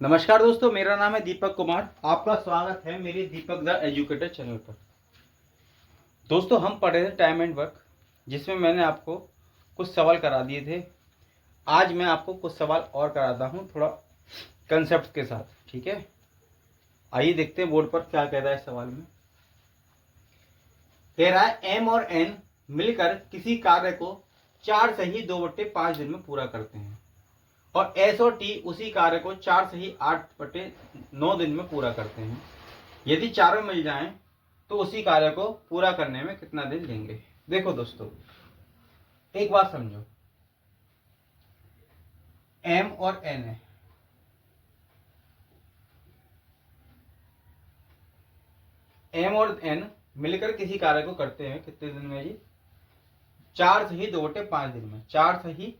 नमस्कार दोस्तों, मेरा नाम है दीपक कुमार। आपका स्वागत है मेरे दीपक द एजुकेटर चैनल पर। दोस्तों, हम पढ़ रहे थे टाइम एंड वर्क, जिसमें मैंने आपको कुछ सवाल करा दिए थे। आज मैं आपको कुछ सवाल और कराता हूँ, थोड़ा कंसेप्ट के साथ। ठीक है, आइए देखते हैं बोर्ड पर क्या कह रहा है सवाल में। कह रहा है एम और एन मिलकर किसी कार्य को 4 सही 2/5 दिन में पूरा करते हैं और एस और टी उसी कार्य को 4 सही 8/9 दिन में पूरा करते हैं। यदि चारों मिल जाएं तो उसी कार्य को पूरा करने में कितना दिन लेंगे। देखो दोस्तों, एक बात समझो, एम और एन है। एम और एन मिलकर किसी कार्य को करते हैं कितने दिन में जी? 4 सही 2/5 दिन में। 4 सही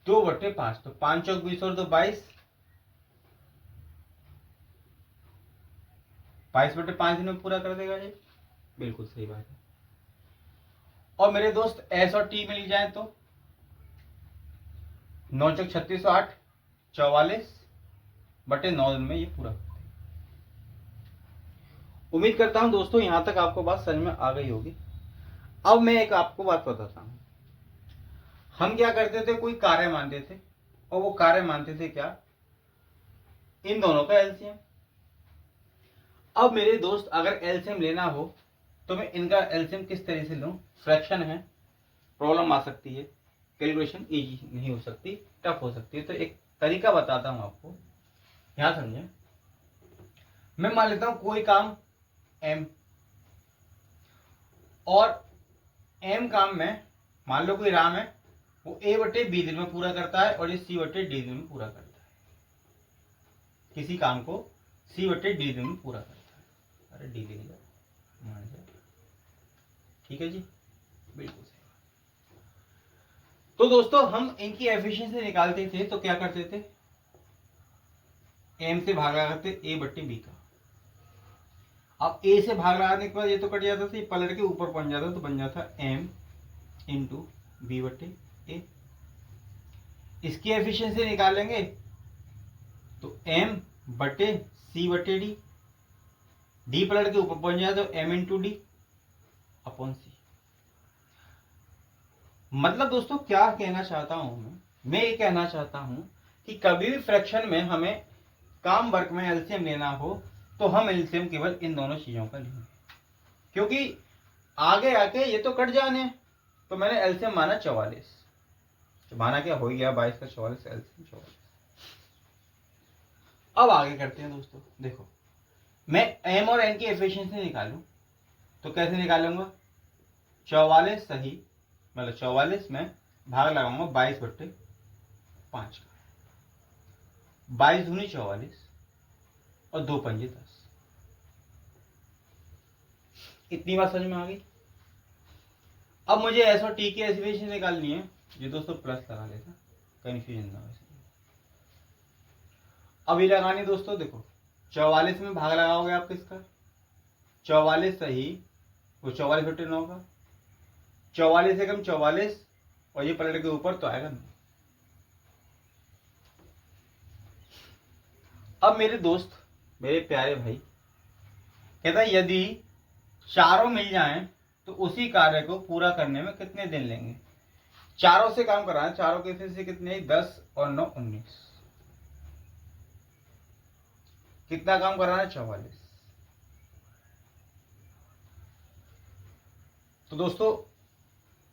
2/5, तो 5 चौक 20 और 2 22, 22/5 दिन में पूरा कर देगा जी। बिल्कुल सही बात है। और मेरे दोस्त एस और टी मिल जाए तो 9 चौक 36 और 8 44/9 दिन में ये पूरा करते हैं। उम्मीद करता हूं दोस्तों यहां तक आपको बात समझ में आ गई होगी। अब मैं एक आपको बात बताता हूं। हम क्या करते थे, कोई कार्य मानते थे और वो कार्य मानते थे क्या, इन दोनों का एलसीएम। अब मेरे दोस्त अगर एलसीएम लेना हो तो मैं इनका एलसीएम किस तरह से लूं? फ्रैक्शन है, प्रॉब्लम आ सकती है, कैलकुलेशन इजी नहीं हो सकती, टफ हो सकती है। तो एक तरीका बताता हूं आपको, यहां समझे। मैं मान लेता हूं कोई काम एम, और एम काम में मान लो कोई राम है, वो A/B दिन में पूरा करता है और ये C/D दिन में पूरा करता है। किसी काम को C/D दिन में पूरा करता है। अरे डी लिख लिया, मान लिया। ठीक है जी, बिल्कुल सही। तो दोस्तों हम इनकी एफिशिएंसी निकालते थे तो क्या करते थे, एम से भाग लगाते A/B का। अब ए से भाग लगाने के बाद ये तो कट जाता था, ये पलट के ऊपर पहुंच जाता तो बन जाता एम इंटू B/A। इसकी एफिशिएंसी निकालेंगे तो M/C/D, डी पलट के ऊपर पहुंच जाए तो M इंटू डी अपॉन सी। मतलब दोस्तों क्या कहना चाहता हूं मैं ये कहना चाहता हूं कि कभी भी फ्रैक्शन में हमें काम वर्क में एलसीएम लेना हो तो हम एलसीएम केवल इन दोनों चीजों का लेंगे, क्योंकि आगे आके ये तो कट जाने। तो मैंने एलसीएम माना 44, माना क्या हो गया 22 का 44, एलसीएम 44। अब आगे करते हैं दोस्तों। देखो, मैं एम और एन की एफिशिएंसी निकालूं तो कैसे निकालूंगा? 44 सही, मतलब 44 में भाग लगाऊंगा 22/5 का। 22 दूनी 44 और 2 पंजे 10। इतनी बात समझ में आ गई। अब मुझे एस और टी की एफिशिएंसी निकालनी है। ये दोस्तों प्लस लगा लेता, कंफ्यूजन ना हो। अभी लगानी दोस्तों, देखो 44 में भाग लगाओगे आप किसका? 44 सही, वो 44/9 का। 44 एकम 44 और ये पलट के ऊपर तो आएगा 9। अब मेरे दोस्त, मेरे प्यारे भाई, कहता है यदि चारों मिल जाएं तो उसी कार्य को पूरा करने में कितने दिन लेंगे? चारों से काम कराएं, चारों के से कितने? 10 और 9 19। कितना काम कराना? 44। तो दोस्तों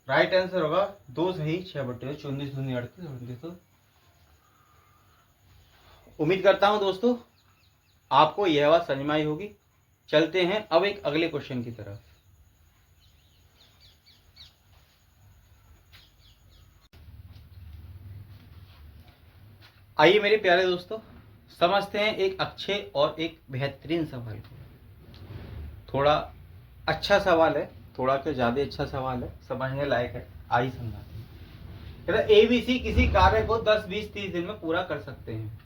राइट आंसर होगा 2 सही 6/19, 19 दूनी 38, 38। उम्मीद करता हूं दोस्तों आपको यह बात समझ में आई होगी। चलते हैं अब एक अगले क्वेश्चन की तरफ। आइए मेरे प्यारे दोस्तों, समझते हैं एक अच्छे और एक बेहतरीन सवाल को। थोड़ा अच्छा सवाल है, थोड़ा क्या ज्यादा अच्छा सवाल है, समझने लायक है। आइए समझाते हैं। कहता है ABC किसी कार्य को 10 20 30 दिन में पूरा कर सकते हैं।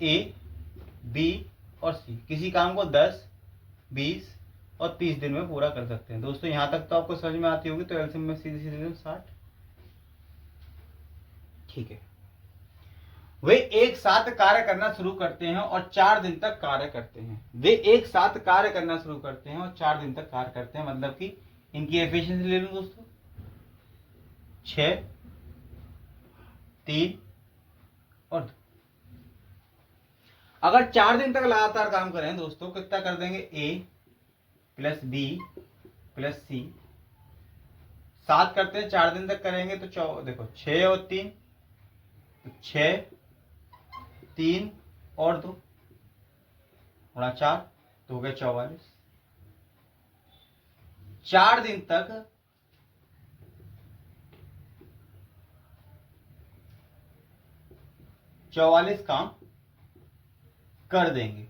A, B और C किसी काम को 10 20 और 30 दिन में पूरा कर सकते हैं। दोस्तों यहां तक तो आपको समझ में आती होगी। तो एलसीएम में सीधी सीधी 60। ठीक है, वे एक साथ कार्य करना शुरू करते हैं और 4 दिन तक कार्य करते हैं। वे एक साथ कार्य करना शुरू करते हैं और 4 दिन तक कार्य करते हैं, मतलब कि इनकी एफिशिएंसी ले लो दोस्तों, 6, 3 और 2। अगर 4 दिन तक लगातार काम करें दोस्तों, कितना कर देंगे, ए प्लस बी प्लस सी, 7 करते हैं, 4 दिन तक करेंगे तो देखो 6 और 3, तो 6, 3 और 2 गुणा 4 तो हो गया 44। 4 दिन तक 44 काम कर देंगे।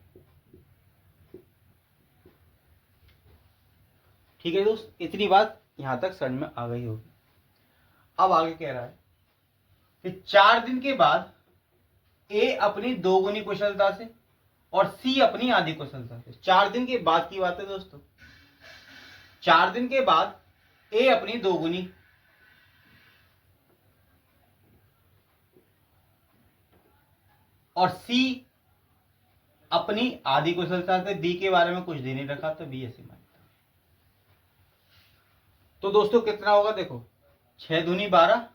ठीक है दोस्त, इतनी बात यहां तक समझ में आ गई होगी। अब आगे कह रहा है कि 4 दिन के बाद ए अपनी दोगुनी कुशलता से और सी अपनी आधी कुशलता से, 4 दिन के बाद की बात है दोस्तों, 4 दिन के बाद ए अपनी दोगुनी और सी अपनी आधी कुशलता से, बी के बारे में कुछ दे नहीं रखा तो बी ऐसे मानता। तो दोस्तों कितना होगा, देखो 6 दूनी 12,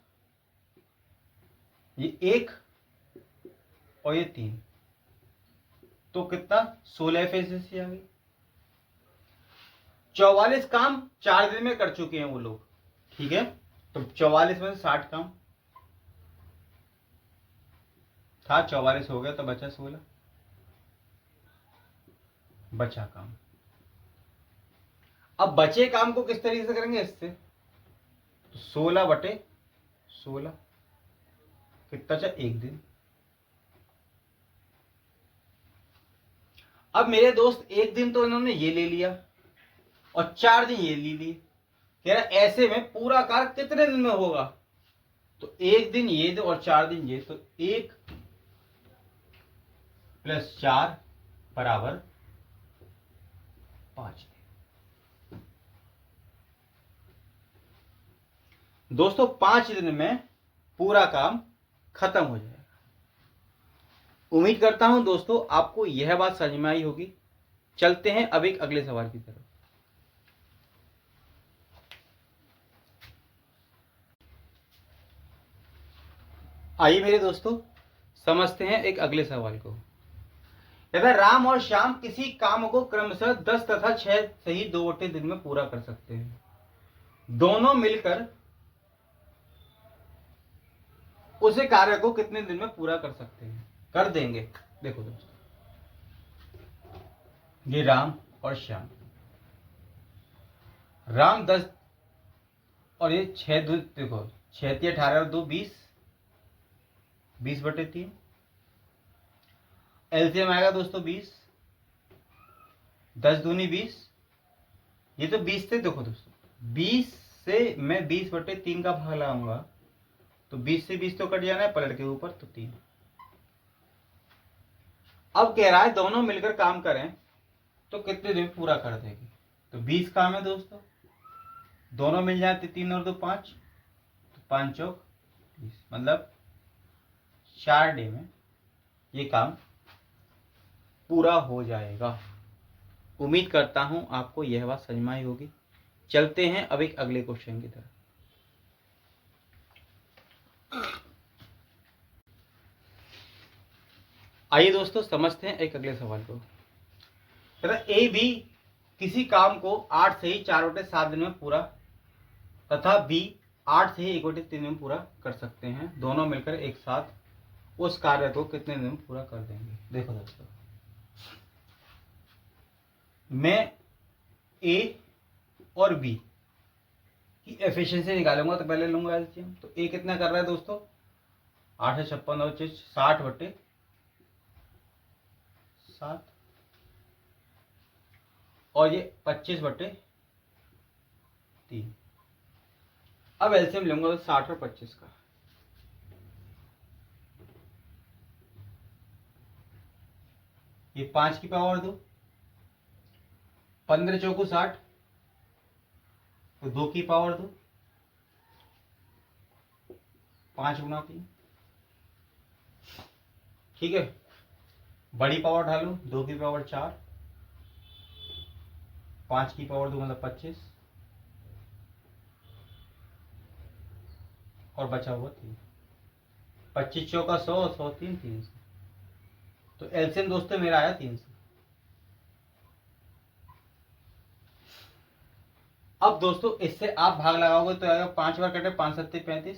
ये 1 और ये 3, तो कितना 16 एफिशिएंसी आ गई। 44 काम 4 दिन में कर चुके हैं वो लोग, ठीक है। तो 44 में से 60 काम था, 44 हो गया तो बचा 16, बचा काम। अब बचे काम को किस तरीके से करेंगे, इससे तो 16/16 कितना बचा, 1 दिन। अब मेरे दोस्त 1 दिन तो इन्होंने ये ले लिया और 4 दिन ये ले लिए, कह रहा ऐसे में पूरा कार्य कितने दिन में होगा, तो 1 दिन ये दो और 4 दिन ये, तो 1 + 4 = 5 दिन। दोस्तों 5 दिन में पूरा काम खत्म हो जाएगा। उम्मीद करता हूं दोस्तों आपको यह बात समझ में आई होगी। चलते हैं अब एक अगले सवाल की तरफ। आइए मेरे दोस्तों समझते हैं एक अगले सवाल को। यदि राम और श्याम किसी काम को क्रमशः 10 तथा 6 सही 2 दिन में पूरा कर सकते हैं, दोनों मिलकर उसे कार्य को कितने दिन में पूरा कर सकते हैं, कर देंगे। देखो दोस्तों, ये राम और श्याम, राम 10 और ये 6, देखो 6 × 18 और 2 20, 20/3 एलसीएम आएगा दोस्तों 20, 10 दूनी 20, ये तो 20 से, देखो दोस्तों 20 से मैं 20/3 का भाग लगाऊंगा तो 20 से 20 तो कट जाना है पलट के ऊपर, तो 3। अब कह रहा है दोनों मिलकर काम करें तो कितने दिन पूरा कर देगी, तो 20 काम है दोस्तों, दोनों मिल जाते 3 और 2 5, तो 5 चौक 30, मतलब 4 डे में ये काम पूरा हो जाएगा। उम्मीद करता हूं आपको यह बात समझ में आई होगी। चलते हैं अब एक अगले क्वेश्चन की तरफ। आइए दोस्तों समझते हैं एक अगले सवाल को। ए बी किसी काम को 8 से ही 4/7 दिन में पूरा तथा बी 8 से ही 1/3 दिन में पूरा कर सकते हैं, दोनों मिलकर एक साथ उस कार्य को कितने दिन में पूरा कर देंगे। देखो दोस्तों, मैं ए और बी की एफिशिएंसी निकालूंगा तो पहले लूंगा एलसीएम। तो ए कितना कर रहा है दोस्तों, 8 है 56 और 60/7 और ये 25/3। अब एलसीएम लूंगा तो 60 और 25 का, ये 5 की पावर 2, 15 चौको 60, तो 2 की पावर 2, 5 × 3, ठीक है, बड़ी पावर ढालूं, 2 की पावर 4, 5 की पावर 2 मतलब 25, और बचा हुआ 3। 25 चौका 100, 100 3, 300। तो एलसीएम दोस्तों मेरा आया 300। अब दोस्तों इससे आप भाग लगाओगे तो आएगा 5 बार कटे 5 सत्ते 35,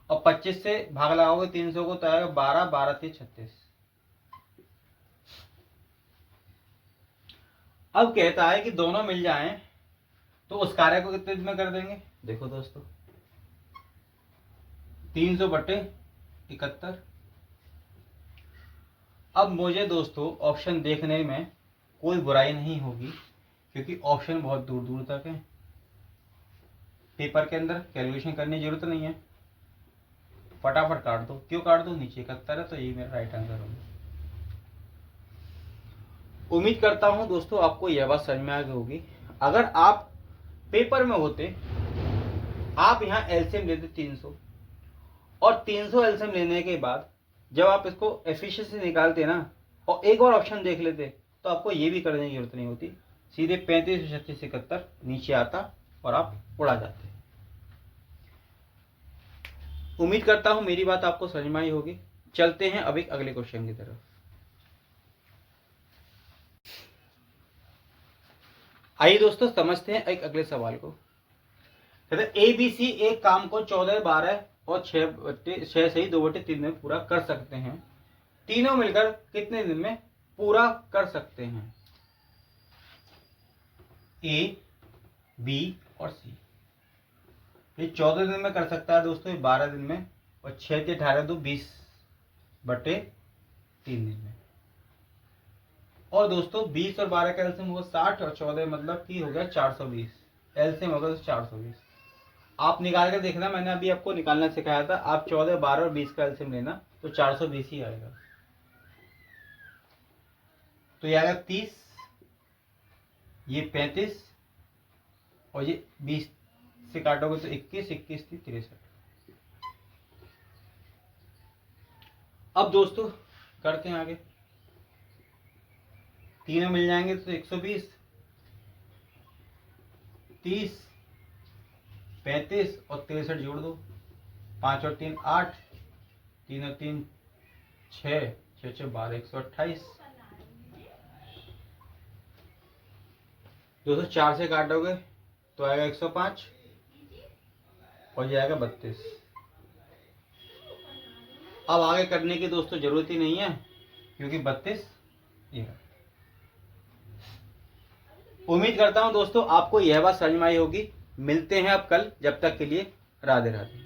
और 25 से भाग लगाओगे 300 को तो आएगा 12, 12 3 36। अब कहता है कि दोनों मिल जाएं तो उस कार्य को कितने दिन में कर देंगे। देखो दोस्तों 300 बटे 71। अब मुझे दोस्तों ऑप्शन देखने में कोई बुराई नहीं होगी, क्योंकि ऑप्शन बहुत दूर दूर तक है, पेपर के अंदर कैलकुलेशन करने की जरूरत नहीं है, फटाफट काट दो। क्यों काट दो, नीचे 71 है तो ये मेरा राइट आंसर होगा। उम्मीद करता हूं दोस्तों आपको यह बात समझ में आ गई होगी। अगर आप पेपर में होते, आप यहाँ एलसीएम लेते 300, और 300 एलसीएम लेने के बाद जब आप इसको एफिशिएंसी निकालते ना और एक और ऑप्शन देख लेते, तो आपको ये भी करने की जरूरत नहीं होती, सीधे 35, 36, 71 नीचे आता और आप उड़ा जाते। उम्मीद करता हूं मेरी बात आपको समझ में आई होगी। चलते हैं अब एक अगले क्वेश्चन की तरफ। आइए दोस्तों समझते हैं एक अगले सवाल को। कहते ए बी सी एक काम को 14, 12 और 6 सही 2/3 में पूरा कर सकते हैं। तीनों मिलकर कितने दिन में पूरा कर सकते हैं। ए, बी और सी। ये 14 दिन में कर सकता है दोस्तों, ये 12 दिन में, और 6 से 18 तो 20/3 दिन में। और दोस्तों 20 और 12 का एलसीएम होगा 60, और 14 मतलब की हो गया 420। एलसीएम होगा तो 420। आप निकाल के देखना, मैंने अभी आपको निकालना सिखाया था। आप 14, 12 और 20 का एलसीएम लेना तो 420 ही आएगा। तो ये आएगा 30, ये 35, और ये 20 से काटोगे तो 21, 21 थी 63। अब दोस्तों करते हैं आगे। तीनों मिल जाएंगे तो 120, 30, 35 और 63 जोड़ दो। 5 और 3 8, 3 और 3 6, 6 6 12, 128। दोस्तों 4 से काटोगे तो आएगा 105, और ये आएगा 32। अब आगे करने की दोस्तों जरूरत ही नहीं है, क्योंकि 32 ये है। उम्मीद करता हूं दोस्तों आपको यह बात समझ में आई होगी। मिलते हैं अब कल, जब तक के लिए राधे राधे।